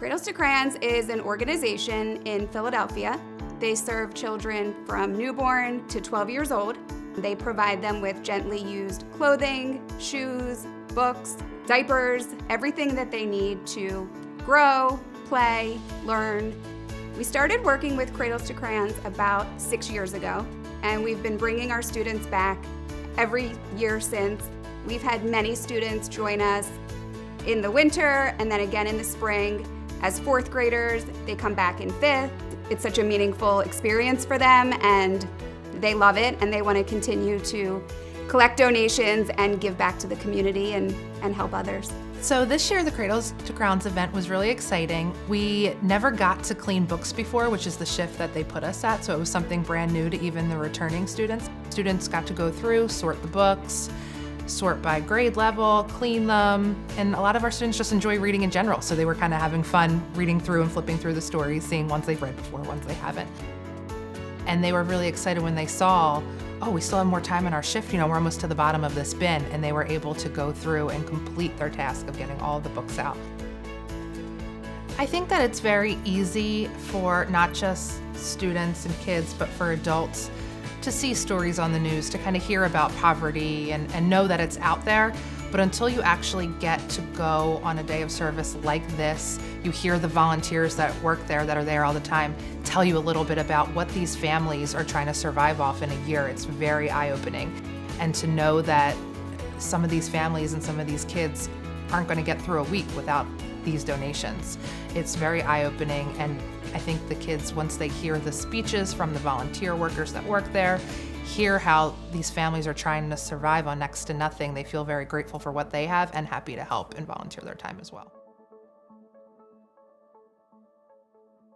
Cradles to Crayons is an organization in Philadelphia. They serve children from newborn to 12 years old. They provide them with gently used clothing, shoes, books, diapers, everything that they need to grow, play, learn. We started working with Cradles to Crayons about 6 years ago, and we've been bringing our students back every year since. We've had many students join us in the winter and then again in the spring. As fourth graders, they come back in fifth. It's such a meaningful experience for them, and they love it, and they want to continue to collect donations and give back to the community and help others. So this year, the Cradles to Crayons event was really exciting. We never got to clean books before, which is the shift that they put us at, so it was something brand new to even the returning students. Students got to go through, sort the books, sort by grade level, clean them, and a lot of our students just enjoy reading in general, so they were kind of having fun reading through and flipping through the stories, seeing ones they've read before, ones they haven't. And they were really excited when they saw, oh, we still have more time in our shift, we're almost to the bottom of this bin, and they were able to go through and complete their task of getting all of the books out. I think that it's very easy for not just students and kids, but for adults to see stories on the news, to kind of hear about poverty and know that it's out there. But until you actually get to go on a day of service like this, you hear the volunteers that work there, that are there all the time, tell you a little bit about what these families are trying to survive off in a year. It's very eye-opening. And to know that some of these families and some of these kids aren't going to get through a week without these donations. It's very eye-opening, and I think the kids, once they hear the speeches from the volunteer workers that work there, hear how these families are trying to survive on next to nothing, they feel very grateful for what they have and happy to help and volunteer their time as well.